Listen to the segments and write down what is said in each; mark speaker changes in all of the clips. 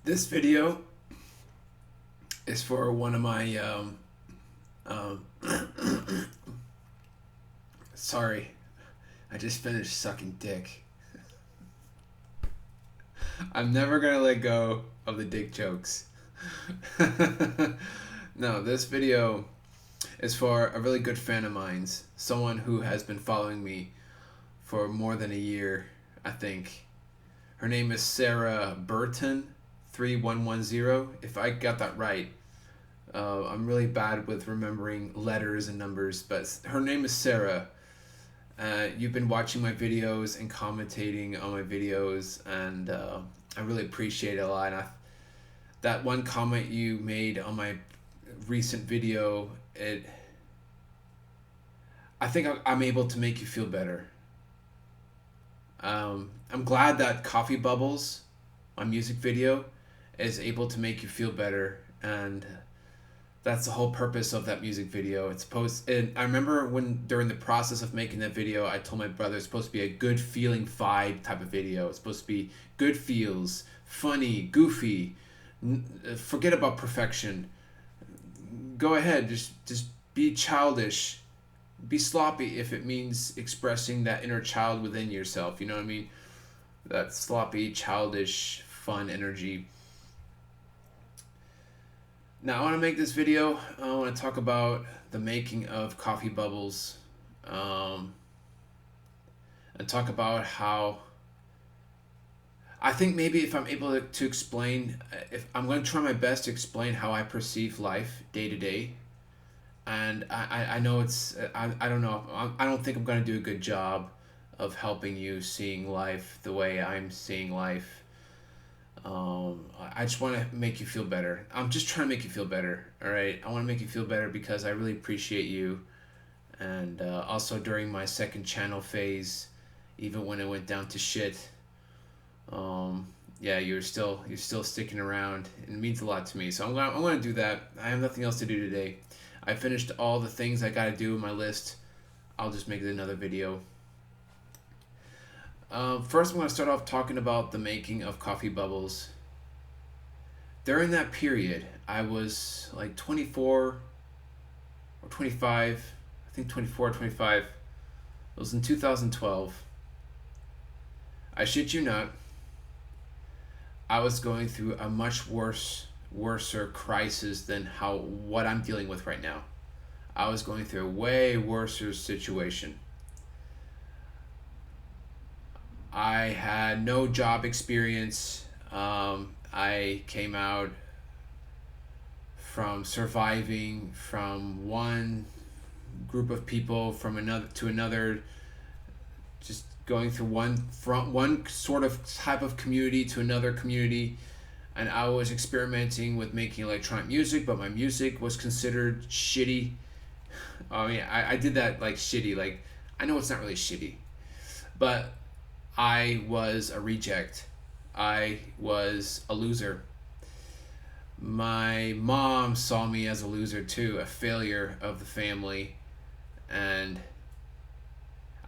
Speaker 1: This video is for one of my um sorry, I just finished sucking dick. I'm never gonna let go of the dick jokes. No, this video is for a really good fan of mine's, someone who has been following me for more than a year, I think. Her name is Sarah Burton 3110. If I got that right, I'm really bad with remembering letters and numbers, but her name is Sarah. You've been watching my videos and commentating on my videos, and I really appreciate it a lot. That one comment you made on my recent video, I think I'm able to make you feel better. I'm glad that Coffee Bubbles, my music video, is able to make you feel better, and that's the whole purpose of that music video. It's supposed. And I remember when during the process of making that video, I told my brother it's supposed to be a good feeling vibe type of video. It's supposed to be good feels, funny, goofy. Forget about perfection. Go ahead, just be childish, be sloppy if it means expressing that inner child within yourself. You know what I mean? That sloppy, childish, fun energy. Now I want to make this video. I want to talk about the making of Coffee Bubbles, um, and talk about how I think maybe if I'm able to explain, if I'm going to try my best to explain how I perceive life day to day. And I know I don't know, I don't think I'm going to do a good job of helping you seeing life the way I'm seeing life. I just want to make you feel better. I'm just trying to make you feel better. All right. I want to make you feel better because I really appreciate you. And also during my second channel phase, even when it went down to shit, um, yeah, you're still sticking around. It means a lot to me. So I'm gonna do that. I have nothing else to do today. I finished all the things I gotta do in my list. I'll just make another video. First, I'm gonna start off talking about the making of Coffee Bubbles. During that period, I was like 24 or 25. I think 24 or 25. It was in 2012. I shit you not. I was going through a much worser crisis than what I'm dealing with right now. I was going through a way worse situation. I had no job experience. I came out from surviving from one group of people from another to another, just going through one sort of type of community to another community. And I was experimenting with making electronic music, but my music was considered shitty. I mean, I did that like shitty. Like, I know it's not really shitty, but I was a reject. I was a loser. My mom saw me as a loser too, a failure of the family, and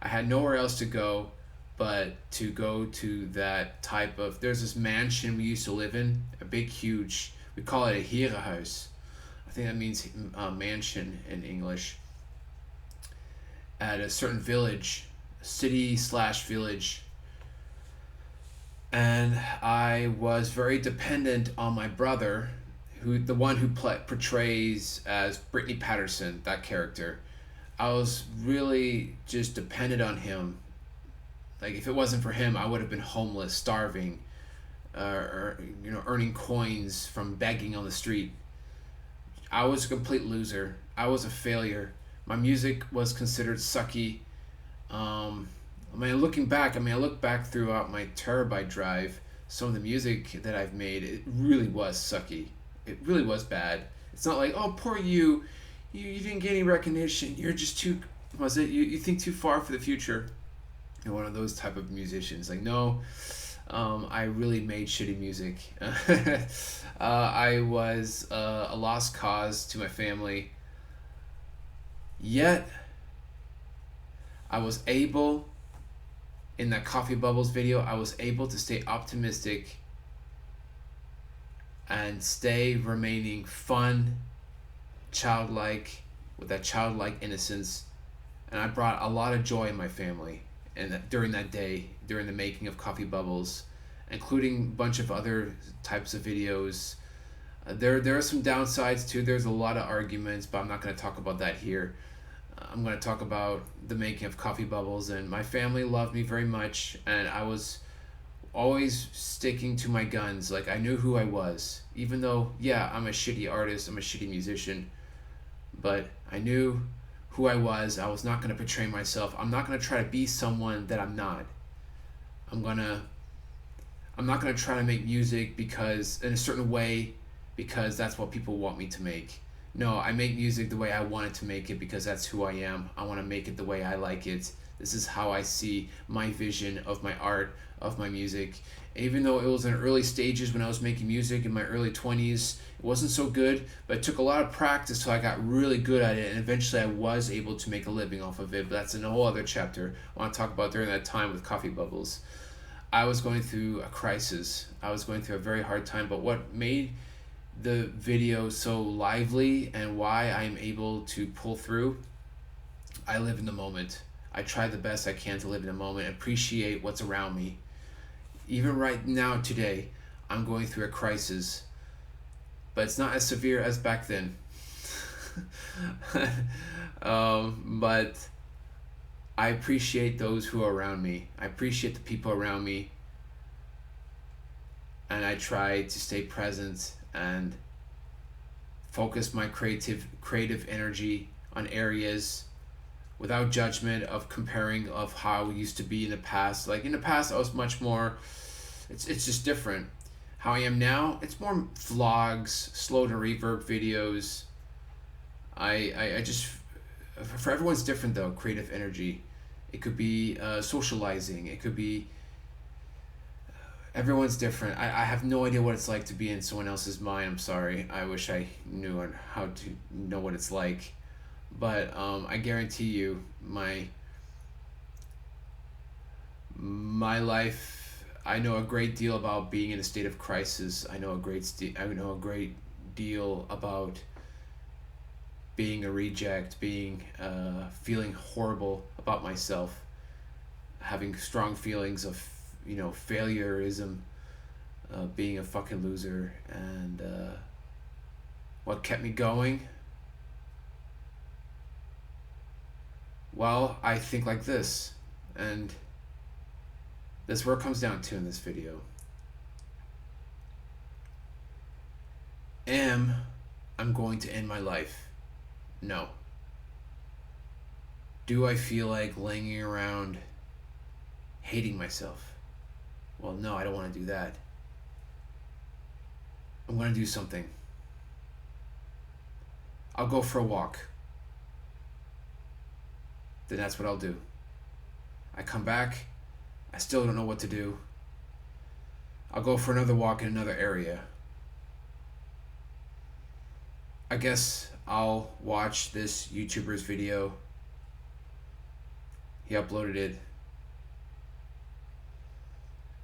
Speaker 1: I had nowhere else to go but to go to that type of. There's this mansion we used to live in, a big, huge. We call it a herenhuis. I think that means mansion in English. At a certain village, city slash village, and I was very dependent on my brother, who the one who portrays as Brittany Patterson, that character. I was really just dependent on him. Like, if it wasn't for him, I would have been homeless, starving, or earning coins from begging on the street. I was a complete loser. I was a failure. My music was considered sucky. Looking back, I look back throughout my terabyte drive, some of the music that I've made, it really was sucky. It really was bad. It's not like, oh, poor you, you didn't get any recognition. You're just too, was it? You think too far for the future. You're one of those type of musicians. Like, no, I really made shitty music. I was a lost cause to my family. Yet, I was able, in that Coffee Bubbles video, I was able to stay optimistic and stay remaining fun, childlike, with that childlike innocence. And I brought a lot of joy in my family and during that day, during the making of Coffee Bubbles, including a bunch of other types of videos. There are some downsides too. There's a lot of arguments, but I'm not going to talk about that here. I'm going to talk about the making of Coffee Bubbles, and my family loved me very much, and I was always sticking to my guns. Like, I knew who I was, even though, yeah, I'm a shitty artist, I'm a shitty musician, but I knew who I was. I was not going to portray myself. I'm not going to try to be someone that I'm not. I'm not going to try to make music because in a certain way because that's what people want me to make. No, I make music the way I wanted to make it because that's who I am. I want to make it the way I like it. This is how I see my vision of my art, of my music. Even though it was in early stages when I was making music in my early 20s, it wasn't so good, but it took a lot of practice till I got really good at it, and eventually I was able to make a living off of it, but that's in a whole other chapter I want to talk about during that time with Coffee Bubbles. I was going through a crisis. I was going through a very hard time, but what made the video so lively and why I'm able to pull through, I live in the moment. I try the best I can to live in the moment, appreciate what's around me. Even right now, today, I'm going through a crisis, but it's not as severe as back then. But I appreciate those who are around me. I appreciate the people around me, and I try to stay present and focus my creative energy on areas without judgment of comparing of how I used to be in the past. Like in the past I was much more, it's just different. How I am now, it's more vlogs, slow to reverb videos. I just, for everyone's different though, creative energy. It could be socializing, it could be, everyone's different. I have no idea what it's like to be in someone else's mind. I'm sorry. I wish I knew on how to know what it's like. But I guarantee you, my life, I know a great deal about being in a state of crisis. I know a great deal about being a reject, being feeling horrible about myself, having strong feelings of failureism, being a fucking loser, and what kept me going? Well, I think like this, and this is where it comes down to in this video. I'm going to end my life? No. Do I feel like laying around hating myself? Well, no, I don't want to do that. I'm going to do something. I'll go for a walk. Then that's what I'll do. I come back, I still don't know what to do. I'll go for another walk in another area. I guess I'll watch this YouTuber's video. He uploaded it.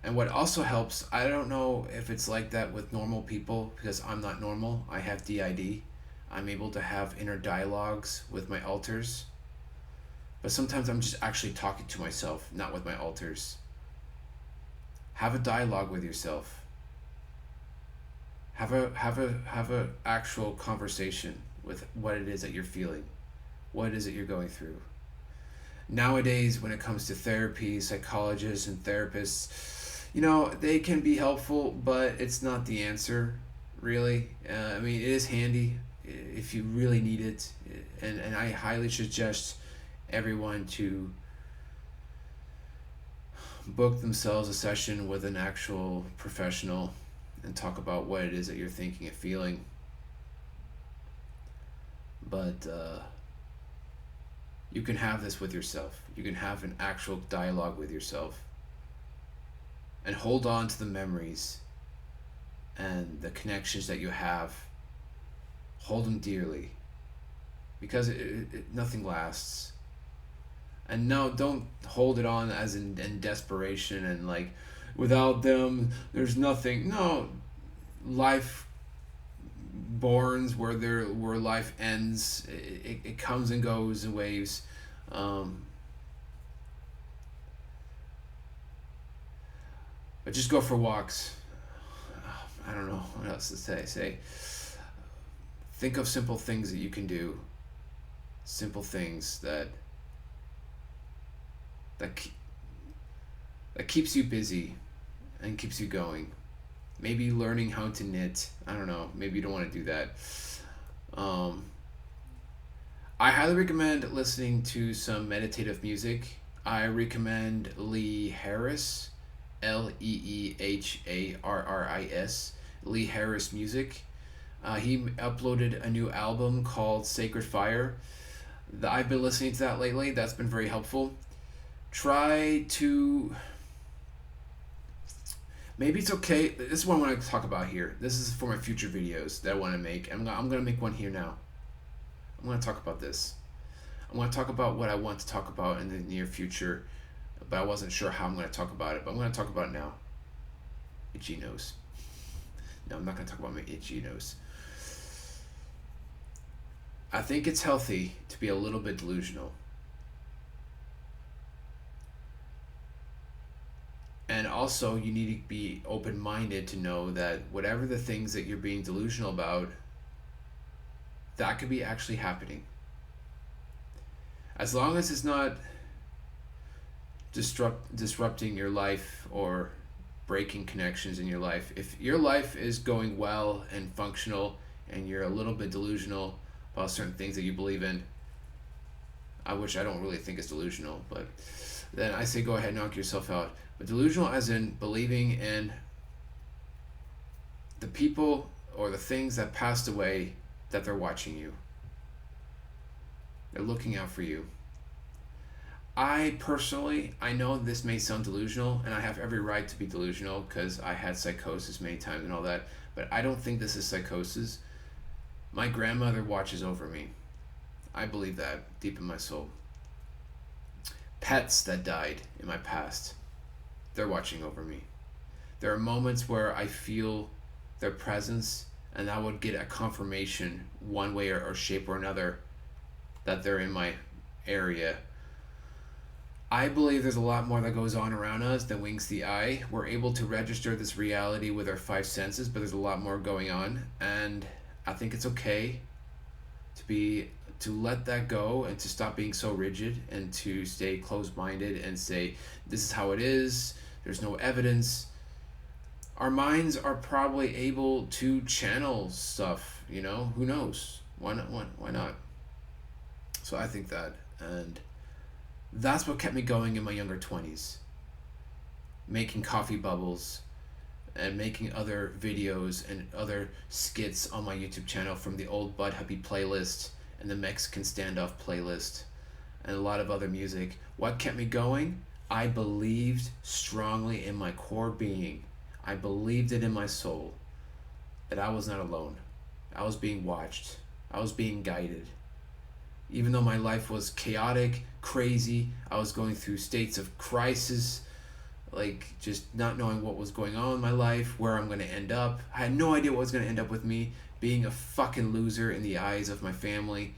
Speaker 1: And what also helps, I don't know if it's like that with normal people, because I'm not normal. I have DID. I'm able to have inner dialogues with my alters. But sometimes I'm just actually talking to myself, not with my alters. Have a dialogue with yourself. Have a actual conversation with what it is that you're feeling, what it is that you're going through. Nowadays, when it comes to therapy, psychologists and therapists, they can be helpful, but it's not the answer, really. I mean, it is handy if you really need it, and I highly suggest everyone to book themselves a session with an actual professional and talk about what it is that you're thinking and feeling. But you can have this with yourself. You can have an actual dialogue with yourself and hold on to the memories and the connections that you have. Hold them dearly, because nothing lasts. And no, don't hold it on as in desperation and like, without them, there's nothing. No, life borns, where life ends. It comes and goes in waves. But just go for walks. I don't know what else to say. Think of simple things that you can do. Simple things that keeps you busy and keeps you going. Maybe learning how to knit. I don't know. Maybe you don't want to do that. I highly recommend listening to some meditative music. I recommend Lee Harris, Leeharris, Lee Harris Music. He uploaded a new album called Sacred Fire. I've been listening to that lately. That's been very helpful. Try to... Maybe it's okay. This is what I want to talk about here. This is for my future videos that I want to make. I'm going to make one here now. I'm going to talk about this. I want to talk about what I want to talk about in the near future, but I wasn't sure how I'm going to talk about it. But I'm going to talk about it now. Itchy nose. No, I'm not going to talk about my itchy nose. I think it's healthy to be a little bit delusional. And also, you need to be open-minded to know that whatever the things that you're being delusional about, that could be actually happening. As long as it's not disrupting your life or breaking connections in your life. If your life is going well and functional and you're a little bit delusional about certain things that you believe in, which I don't really think is delusional, but then I say go ahead and knock yourself out. But delusional as in believing in the people or the things that passed away, that they're watching you. They're looking out for you. I personally, I know this may sound delusional, and I have every right to be delusional because I had psychosis many times and all that, but I don't think this is psychosis. My grandmother watches over me. I believe that deep in my soul. Pets that died in my past, they're watching over me. There are moments where I feel their presence, and I would get a confirmation one way or shape or another that they're in my area. I believe there's a lot more that goes on around us than meets the eye. We're able to register this reality with our five senses, but there's a lot more going on, and I think it's okay to let that go and to stop being so rigid and to stay closed-minded and say, this is how it is, there's no evidence. Our minds are probably able to channel stuff, you know, who knows? Why not? So I think that, and that's what kept me going in my younger 20s. Making coffee bubbles and making other videos and other skits on my YouTube channel from the old Bud Huppy playlist and the Mexican Standoff playlist and a lot of other music. What kept me going? I believed strongly in my core being. I believed it in my soul that I was not alone. I was being watched. I was being guided. Even though my life was chaotic, crazy, I was going through states of crisis, like just not knowing what was going on in my life, where I'm going to end up. I had no idea what was going to end up with me, being a fucking loser in the eyes of my family.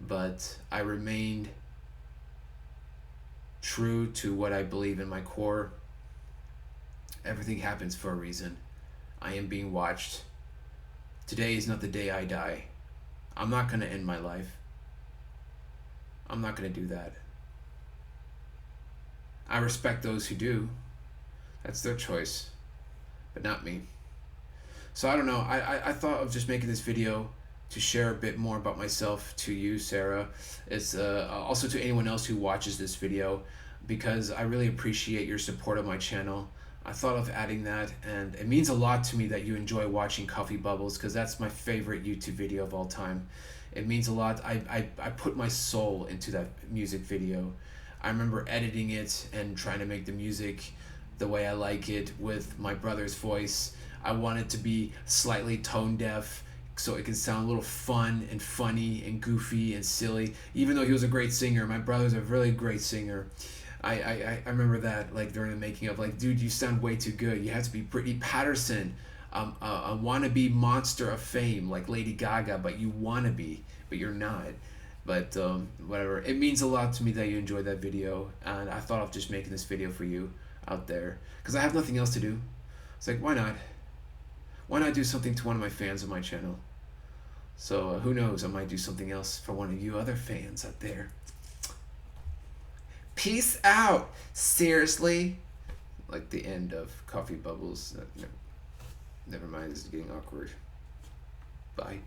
Speaker 1: But I remained true to what I believe in my core. Everything happens for a reason. I am being watched. Today is not the day I die. I'm not going to end my life. I'm not going to do that. I respect those who do. That's their choice, but not me. So I don't know. I thought of just making this video to share a bit more about myself to you, Sarah. It's also to anyone else who watches this video, because I really appreciate your support of my channel. I thought of adding that, and it means a lot to me that you enjoy watching Coffee Bubbles, because that's my favorite YouTube video of all time. It means a lot. I put my soul into that music video. I remember editing it and trying to make the music the way I like it with my brother's voice. I wanted to be slightly tone deaf so it can sound a little fun and funny and goofy and silly. Even though he was a great singer, my brother's a really great singer. I remember that, like, during the making of, like, dude, you sound way too good. You have to be Brittany Patterson. a wannabe monster of fame like Lady Gaga, but you wanna be, but you're not. But whatever. It means a lot to me that you enjoyed that video, and I thought of just making this video for you out there because I have nothing else to do. It's like, why not? Why not do something to one of my fans of my channel? So who knows? I might do something else for one of you other fans out there. Peace out. Seriously. Like the end of Coffee Bubbles. Never mind, this is getting awkward. Bye.